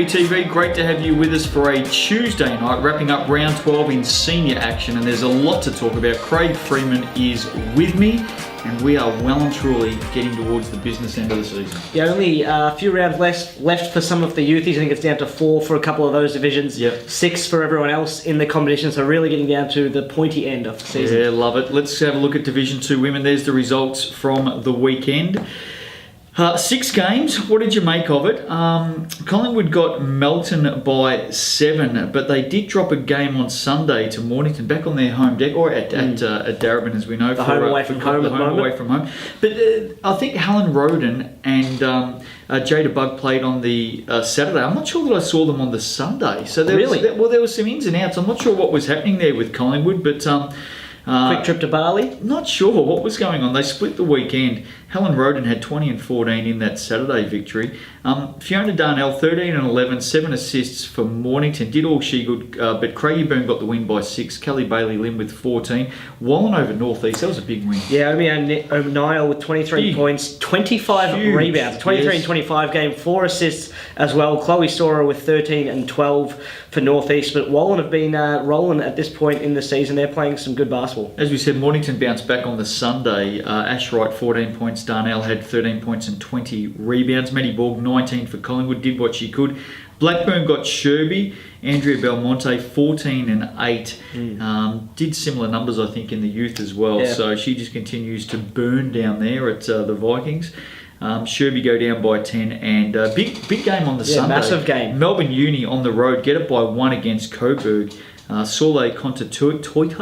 WTV, great to have you with us for a Tuesday night, wrapping up round 12 in senior action, and there's a lot to talk about. Craig Freeman is with me, and we are well and truly getting towards the business end of the season. Yeah, only a few rounds left for some of the youthies. I think it's down to 4 for a couple of those divisions, 6 for everyone else in the competition, so really getting down to the pointy end of the season. Yeah, love it. Let's have a look at Division 2 women. There's the results from the weekend. 6 games. What did you make of it? Collingwood got Melton by 7, but they did drop a game on Sunday to Mornington, back on their home deck, or at Darabin, as we know. The home away from home at the moment. Away from home. But I think Helen Roden and Jada Bug played on the Saturday. I'm not sure that I saw them on the Sunday. So there was some ins and outs. I'm not sure what was happening there with Collingwood, but quick trip to Bali? Not sure what was going on. They split the weekend. Helen Roden had 20 and 14 in that Saturday victory. Fiona Darnell, 13 and 11, 7 assists for Mornington. Did all she could, but Craigieburn got the win by 6. Kelly Bailey-Lynn with 14. Wallen over North East, that was a big win. Yeah, O'Neill with 23 points, 25 rebounds, 23 and 25 game, 4 assists as well. Chloe Storer with 13 and 12 for North East. But Wallen have been rolling at this point in the season. They're playing some good basketball. As we said, Mornington bounced back on the Sunday. Ash Wright, 14 points. Darnell had 13 points and 20 rebounds. Maddie Borg, 19 for Collingwood, did what she could. Blackburn got Sherby. Andrea Belmonte, 14 and 8. Did similar numbers, I think, in the youth as well. Yeah. So she just continues to burn down there at the Vikings. Sherby go down by 10, and big game on the Sunday. Massive game. Melbourne Uni on the road, get it by 1 against Coburg. Soleil Toite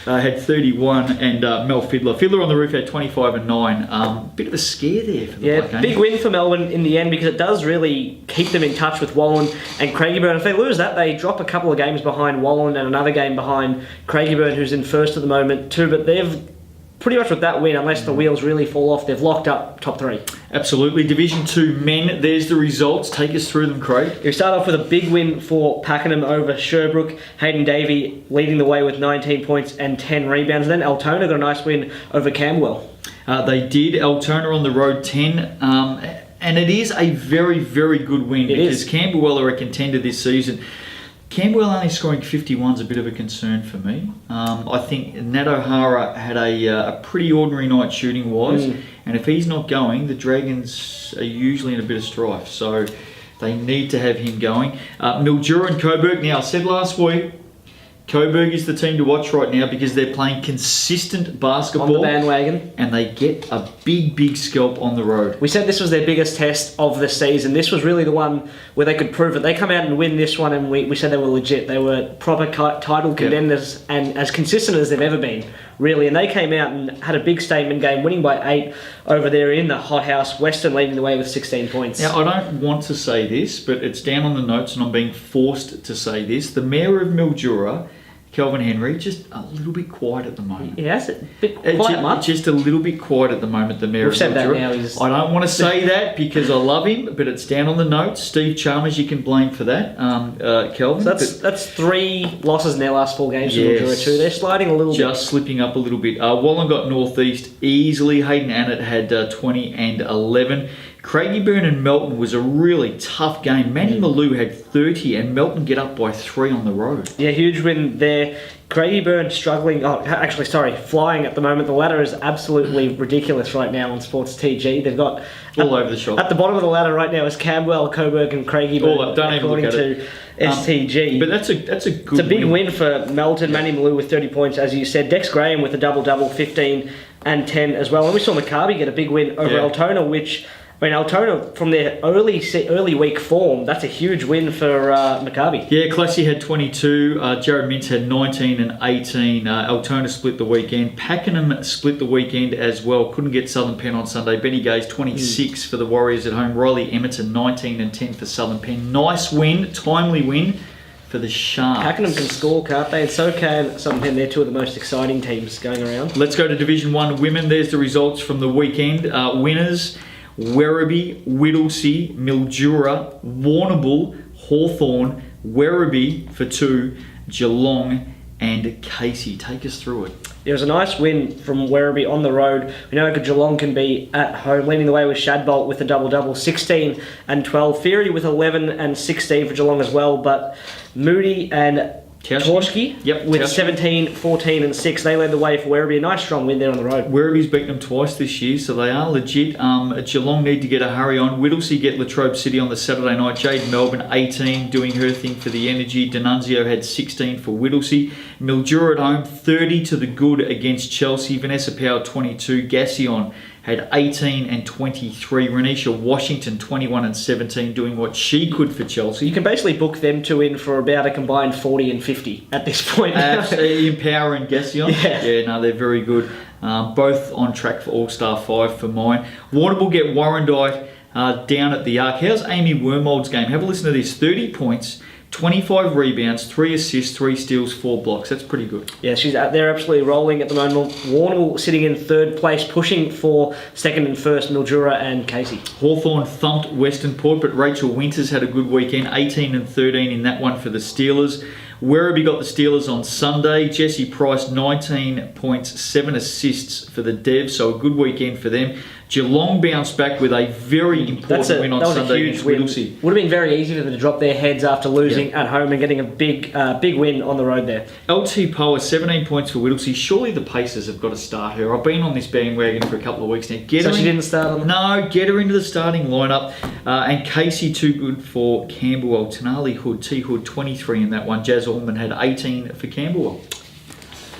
had 31, and Mel Fiddler on the roof had 25 and 9. Bit of a scare there for the Black big win for Melbourne in the end, because it does really keep them in touch with Wallen and Craigieburn. If they lose that, they drop a couple of games behind Wallen and another game behind Craigieburn, who's in first at the moment too. But they've pretty much, with that win, unless the wheels really fall off, they've locked up top 3. Absolutely. Division 2 men, there's the results. Take us through them, Craig. We start off with a big win for Pakenham over Sherbrooke. Hayden Davey leading the way with 19 points and 10 rebounds. Then Altona got a nice win over Camberwell. They did. Altona on the road, 10. And it is a very, very good win, because Camberwell are a contender this season. Camberwell only scoring 51 is a bit of a concern for me. I think Nat O'Hara had a pretty ordinary night shooting-wise, and if he's not going, the Dragons are usually in a bit of strife, so they need to have him going. Mildura and Coburg. Now, I said last week, Coburg is the team to watch right now, because they're playing consistent basketball. On the bandwagon. And they get a big scalp on the road. We said this was their biggest test of the season. This was really the one where they could prove it. They come out and win this one, and we said they were legit. They were proper title contenders, and as consistent as they've ever been, really. And they came out and had a big statement game, winning by 8 over there in the hothouse. Western leading the way with 16 points. Now, I don't want to say this, but it's down on the notes, and I'm being forced to say this. The mayor of Mildura, Kelvin Henry, just a little bit quiet at the moment. Yes, a bit quiet much. Just a little bit quiet at the moment, the mayor of Mildura. I don't want to say that because I love him, but it's down on the notes. Steve Chalmers, you can blame for that, Kelvin. So that's 3 losses in their last 4 games for Mildura too. They're sliding a little bit. Just slipping up a little bit. Wallen got North East easily. Hayden Annett had 20 and 11. Craigieburn and Melton was a really tough game. Manny Malou had 30, and Melton get up by 3 on the road. Yeah, huge win there. Craigieburn struggling, flying at the moment. The ladder is absolutely ridiculous right now on Sports TG. They've got all over the shop. At the bottom of the ladder right now is Camberwell, Coburg and Craigieburn. All up. Don't even look at it. STG. But that's a good It's a big win for Melton. Manny Malou with 30 points, as you said. Dex Graham with a double-double, 15 and 10 as well. And we saw Maccabi get a big win over Altona, which... Altona, from their early week form, that's a huge win for Maccabi. Yeah, Classy had 22, Jared Mintz had 19 and 18. Altona split the weekend. Pakenham split the weekend as well. Couldn't get Southern Penn on Sunday. Benny Gaze, 26 for the Warriors at home. Riley Emerton, 19 and 10 for Southern Penn. Nice win, timely win for the Sharks. Pakenham can score, can't they? And so can Southern Penn. They're 2 of the most exciting teams going around. Let's go to Division 1 women. There's the results from the weekend. Winners: Werribee, Whittlesea, Mildura, Warrnambool, Hawthorn, Werribee for 2, Geelong and Casey. Take us through it. It was a nice win from Werribee on the road. We know how Geelong can be at home, leading the way with Shadbolt with a double-double, 16 and 12. Theory with 11 and 16 for Geelong as well, but Moody and Torski with 17, 14 and 6. They led the way for Werribee. A nice strong win there on the road. Werribee's beaten them twice this year, so they are legit. Geelong need to get a hurry on. Whittlesea get Latrobe City on the Saturday night. Jade Melbourne, 18, doing her thing for the Energy. D'Annunzio had 16 for Whittlesea. Mildura at home, 30 to the good against Chelsea. Vanessa Powell, 22. Gassion had 18 and 23. Renisha Washington, 21 and 17, doing what she could for Chelsea. You can basically book them two in for about a combined 40 and 50 at this point. In Power and Gassion. Yeah, no, they're very good. Both on track for All-Star 5 for mine. Warrnambool get Warrandyte down at the Arc. How's Amy Wormold's game? Have a listen to this. 30 points, 25 rebounds, 3 assists, 3 steals, 4 blocks. That's pretty good. Yeah, they're absolutely rolling at the moment. Warrnambool sitting in third place, pushing for second and first, Mildura and Casey. Hawthorn thumped Western Port, but Rachel Winters had a good weekend, 18 and 13 in that one for the Steelers. Werribee got the Steelers on Sunday. Jesse Price, 19 points, 7 assists for the Devs, so a good weekend for them. Geelong bounced back with a very important win on Sunday against Whittlesea. Would have been very easy for them to drop their heads after losing at home and getting a big win on the road there. LT Power, 17 points for Whittlesea. Surely the Pacers have got to start her. I've been on this bandwagon for a couple of weeks now. She didn't start on them? No, get her into the starting lineup. And Casey, too good for Camberwell. Tenali Hood, T Hood, 23 in that one. Jazz Allman had 18 for Camberwell.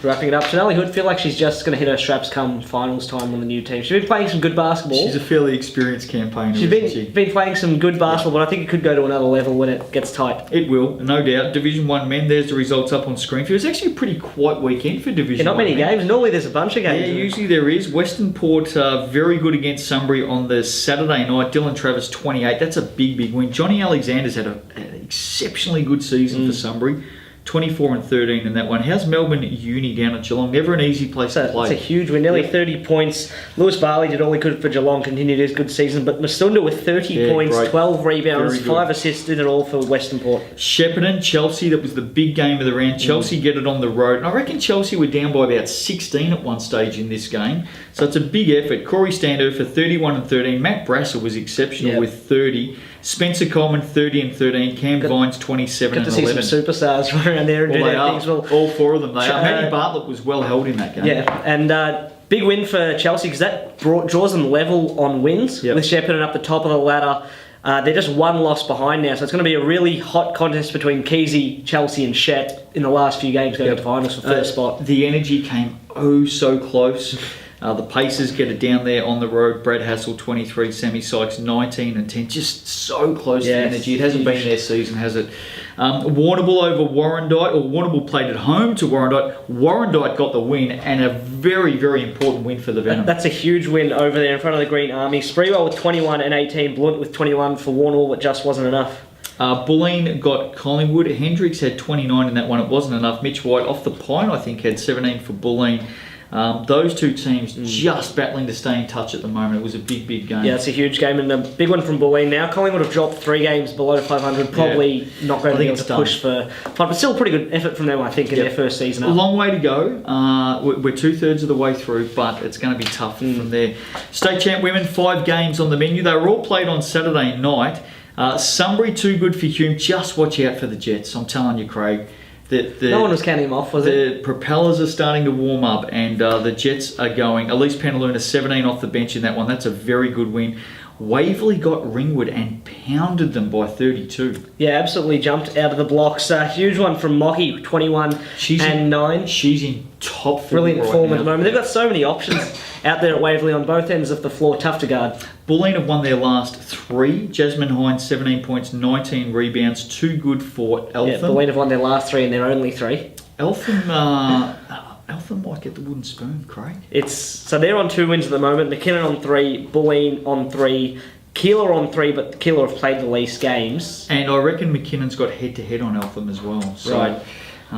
Wrapping it up, Tenali Hood, feel like she's just going to hit her straps come finals time on the new team. She's been playing some good basketball. She's a fairly experienced campaigner, She's been playing some good basketball, but I think it could go to another level when it gets tight. It will, no doubt. Division 1 men, there's the results up on screen. It was actually a pretty quiet weekend for Division 1 not many men. games. Normally there's a bunch of games. Yeah, usually there is. Western Port very good against Sunbury on the Saturday night. Dylan Travis, 28. That's a big win. Johnny Alexander's had an exceptionally good season for Sunbury. 24 and 13 in that one. How's Melbourne Uni down at Geelong? Never an easy place to play. It's a huge win, nearly 30 points. Lewis Barley did all he could for Geelong, continued his good season, but Masunda with 30 points, great. 12 rebounds, 5 assists, did it all for Western Port. Shepparton, Chelsea, that was the big game of the round. Chelsea get it on the road. And I reckon Chelsea were down by about 16 at one stage in this game. So it's a big effort. Corey Stander for 31 and 13. Matt Brasser was exceptional with 30. Spencer Coleman, 30 and 13. Cam Vines, 27 and 11. Good to see some superstars around there and do their things well. All 4 of them. They are. Matty Bartlett was well held in that game. Yeah, and big win for Chelsea because that draws them level on wins with Shepparton up the top of the ladder. They're just one loss behind now, so it's going to be a really hot contest between Keezy, Chelsea and Shep in the last few games going to finals for first spot. The Energy came so close. The Pacers get it down there on the road. Brad Hassel, 23. Sammy Sykes, 19 and 10. Just so close to the Energy. It hasn't been their season, has it? Warrnambool over Warrandyte, or Warrnambool played at home to Warrandyte. Warrandyte got the win, and a very, very important win for the Venom. That's a huge win over there in front of the Green Army. Spreewell with 21 and 18. Blunt with 21 for Warrnambool, but just wasn't enough. Bulleen got Collingwood. Hendricks had 29 in that one. It wasn't enough. Mitch White off the pine, I think, had 17 for Bulleen. Those two teams just battling to stay in touch at the moment. It was a big game. Yeah, it's a huge game and a big one from Bulleen. Now Collingwood have dropped 3 games below 500. Probably not going to be able to push for 5, but still a pretty good effort from them, I think, in their first season. A long way to go. We're 2/3 of the way through, but it's going to be tough from there. State champ women, 5 games on the menu. They were all played on Saturday night. Sunbury, too good for Hume. Just watch out for the Jets. I'm telling you, Craig. No one was counting him off, was it? The propellers are starting to warm up, and the Jets are going. Elise Penaluna, 17 off the bench in that one. That's a very good win. Waverley got Ringwood and pounded them by 32. Yeah, absolutely jumped out of the blocks. Huge one from Mocky, 21 and 9. She's in top form. Brilliant form at the moment. They've got so many options out there at Waverley on both ends of the floor. Tough to guard. Bulleen have won their last 3. Jasmine Hines, 17 points, 19 rebounds. Too good for Eltham. Yeah, Bulleen have won their last 3 and they're only 3. Eltham might get the wooden spoon, Craig. So they're on 2 wins at the moment. McKinnon on 3, Bulleen on 3, Keeler on 3, but Keeler have played the least games. And I reckon McKinnon's got head-to-head on Eltham as well. So right.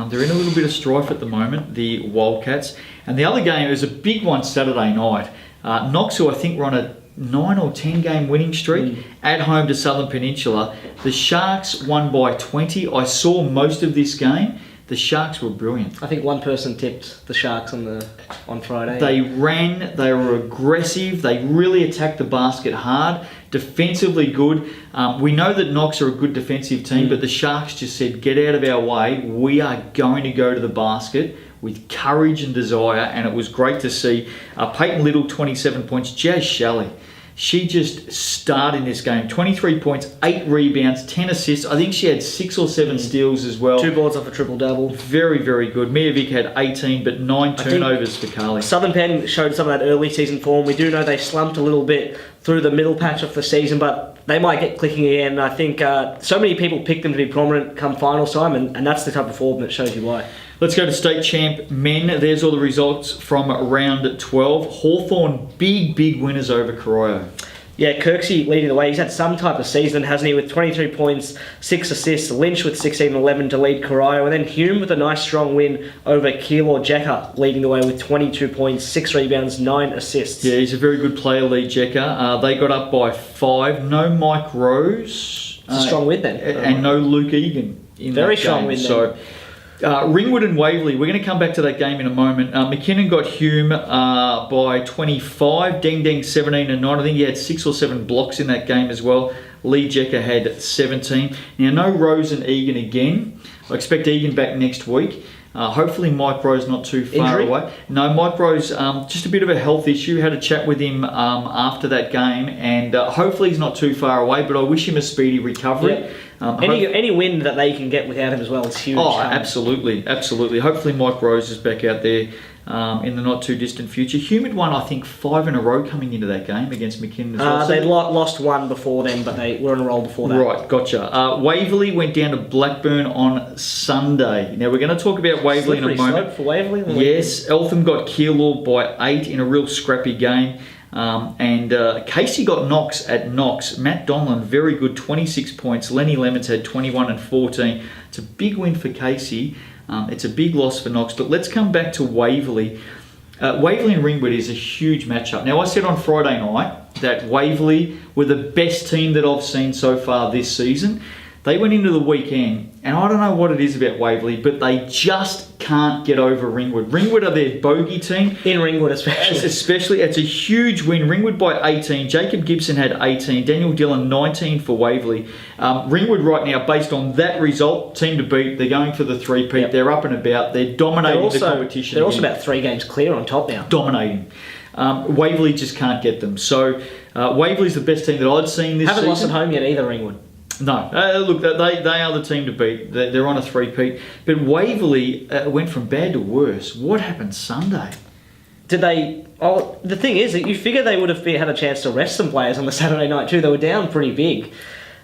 They're in a little bit of strife at the moment, the Wildcats. And the other game is a big one Saturday night. Knox, who I think were on a 9 or 10 game winning streak at home to Southern Peninsula. The Sharks won by 20. I saw most of this game. The Sharks were brilliant. I think one person tipped the Sharks on Friday. They ran, they were aggressive, they really attacked the basket hard, defensively good. We know that Knox are a good defensive team, but the Sharks just said, get out of our way, we are going to go to the basket with courage and desire, and it was great to see. Peyton Little, 27 points. Jazz Shelley, she just started in this game. 23 points, 8 rebounds, 10 assists. I think she had 6 or 7 steals as well. 2 boards off a triple-double. Very, very good. Mijovic had 18, but 9 turnovers for Carly. Southern Penn showed some of that early season form. We do know they slumped a little bit through the middle patch of the season, but they might get clicking again. I think so many people picked them to be prominent come finals time, and that's the type of form that shows you why. Let's go to state champ men. There's all the results from round 12. Hawthorn, big winners over Coroyo. Yeah, Kirksey leading the way. He's had some type of season, hasn't he, with 23 points, 6 assists. Lynch with 16 and 11 to lead Coroyo. And then Hume with a nice strong win over Keilor Jekka, leading the way with 22 points, 6 rebounds, 9 assists. Yeah, he's a very good player, Lee Jekka. They got up by 5. No Mike Rose. It's a strong win then. And no Luke Egan in very that strong game. win then. So, Ringwood and Waverley, we're going to come back to that game in a moment. McKinnon got Hume by 25, Deng 17 and 9. I think he had 6 or 7 blocks in that game as well. Lee Jekka had 17. Now, no Rose and Egan again. I expect Egan back next week. Hopefully Mike Rose not too far away. No, Mike Rose, just a bit of a health issue. Had a chat with him after that game, and hopefully he's not too far away, but I wish him a speedy recovery. Yeah. Any win that they can get without him as well is huge. Oh, absolutely. Hopefully Mike Rose is back out there in the not too distant future. Hume won, I think, 5 in a row coming into that game against McKinnon as well. They'd lost 1 before then, but they were on a roll before that. Right, gotcha. Waverley went down to Blackburn on Sunday. Now we're going to talk about Waverley in a moment. Slope for Waverley. Yes, Eltham got Keilor by 8 in a real scrappy game. And Casey got Knox at Knox. Matt Donlan, very good, 26 points. Lenny Lemons had 21 and 14. It's a big win for Casey. It's a big loss for Knox. But let's come back to Waverley. Waverley and Ringwood is a huge matchup. Now, I said on Friday night that Waverley were the best team that I've seen so far this season. They went into the weekend, and I don't know what it is about Waverley, but they just can't get over Ringwood. Ringwood are their bogey team. In Ringwood especially. It's a huge win. Ringwood by 18. Jacob Gibson had 18. Daniel Dillon, 19 for Waverley. Ringwood right now, based on that result, team to beat. They're going for the three-peat. Yep. They're up and about. They're dominating the competition. They're also about 3 games clear on top now. Dominating. Waverley just can't get them. So Waverley's the best team that I'd seen this season. Haven't lost at home yet either, Ringwood. No, look, they are the team to beat. They're on a 3-peat. But Waverley went from bad to worse. What happened Sunday? Did they? Oh, the thing is that you figure they would have had a chance to rest some players on the Saturday night too. They were down pretty big.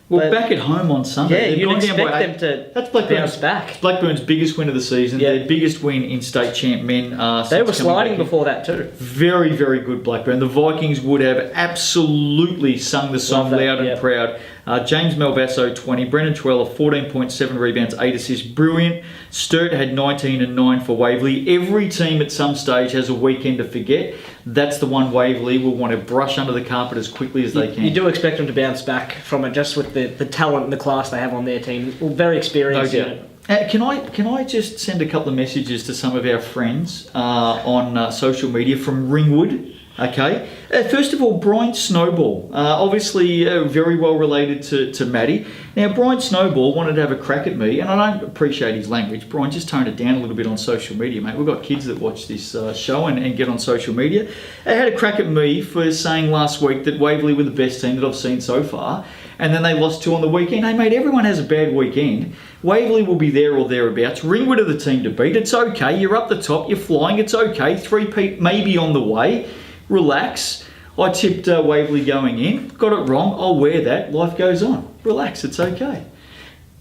Well, back at home on Sunday. Yeah, you'd expect them to bounce back. Blackburn's biggest win of the season. Yeah. Their biggest win in state champ men. They were sliding before that too. Very, very good Blackburn. The Vikings would have absolutely sung the song loud and proud. James Malvasso, 20. Brendan Trella, 14.7 rebounds, 8 assists. Brilliant. Sturt had 19 and 9 for Waverley. Every team at some stage has a weekend to forget. That's the one Waverley will want to brush under the carpet as quickly as they can. You do expect them to bounce back from it, just with the talent and the class they have on their team. Well, very experienced. No doubt. Can I just send a couple of messages to some of our friends on social media from Ringwood? Okay. First of all, Brian Snowball, obviously very well related to Matty. Now, Brian Snowball wanted to have a crack at me, and I don't appreciate his language. Brian, just tone it down a little bit on social media, mate. We've got kids that watch this show and get on social media. They had a crack at me for saying last week that Waverley were the best team that I've seen so far, and then they lost 2 on the weekend. Hey, mate, everyone has a bad weekend. Waverley will be there or thereabouts. Ringwood are the team to beat. It's okay. You're up the top. You're flying. It's okay. 3-peat maybe on the way. Relax. I tipped Waverley going in. Got it wrong. I'll wear that. Life goes on. Relax. It's okay.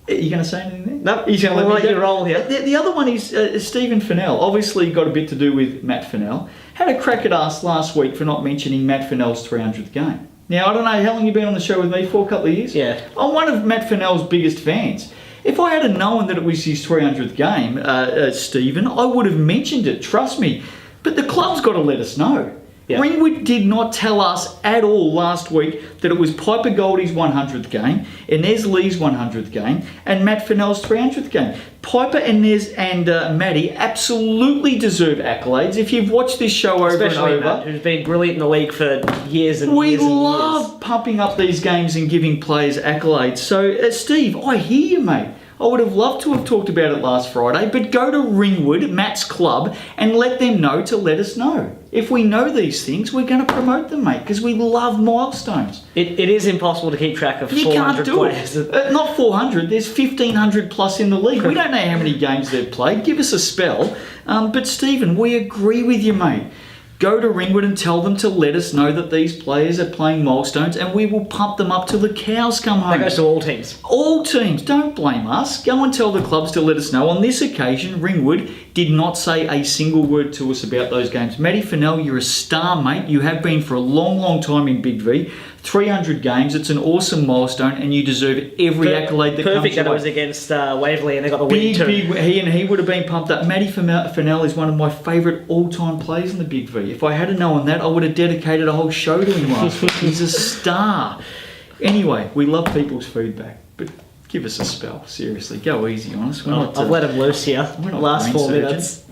Are you going to say anything there? No, he's going to let you roll here. The other one is Stephen Fennell. Obviously got a bit to do with Matt Fennell. Had a crack at us last week for not mentioning Matt Fennell's 300th game. Now, I don't know how long you've been on the show with me for, a couple of years? Yeah. I'm one of Matt Fennell's biggest fans. If I had known that it was his 300th game, Stephen, I would have mentioned it. Trust me. But the club's got to let us know. Yeah. Ringwood did not tell us at all last week that it was Piper Goldie's 100th game, Inez Lee's 100th game, and Matt Fennell's 300th game. Piper, Inez, and Maddie absolutely deserve accolades. If you've watched this show over Especially and over, Matt, who's been brilliant in the league for years and we years and love years. pumping up these games and giving players accolades. So, Steve, I hear you, mate. I would have loved to have talked about it last Friday, but go to Ringwood, Matt's club, and let them know to let us know. If we know these things, we're going to promote them, mate, because we love milestones. It is impossible to keep track of You 400 can't do players. it. Not 400, there's 1,500 plus in the league. We don't know how many games they've played. Give us a spell. But, Stephen, we agree with you, mate. Go to Ringwood and tell them to let us know that these players are playing milestones, and we will pump them up till the cows come home. That goes to all teams. All teams. Don't blame us. Go and tell the clubs to let us know. On this occasion, Ringwood did not say a single word to us about those games. Matty Fennell, you're a star, mate. You have been for a long, long time in Big V. 300 games. It's an awesome milestone, and you deserve every accolade that comes your way. Perfect that it was against Waverley, and they got the win too. He would have been pumped up. Matty Fennell is one of my favourite all-time players in the Big V. If I had known that, I would have dedicated a whole show to him last week. He's a star. Anyway, we love people's feedback, but give us a spell. Seriously, go easy on us. I've let him loose here. We're not Last brain 4 surgeons. minutes.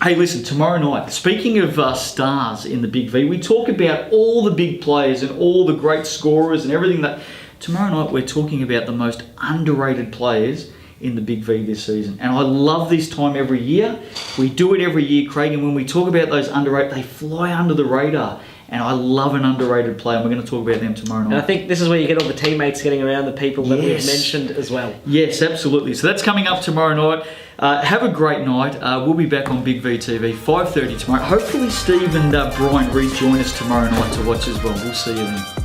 Hey, listen, tomorrow night, speaking of stars in the Big V, we talk about all the big players and all the great scorers and everything that... Tomorrow night, we're talking about the most underrated players in the Big V this season. And I love this time every year. We do it every year, Craig, and when we talk about those underrated, they fly under the radar. And I love an underrated player, and we're going to talk about them tomorrow night. And I think this is where you get all the teammates getting around, the people that we've Yes. mentioned as well. Yes, absolutely. So that's coming up tomorrow night. Have a great night. We'll be back on Big V TV, 5:30 tomorrow. Hopefully Steve and Brian rejoin us tomorrow night to watch as well. We'll see you then.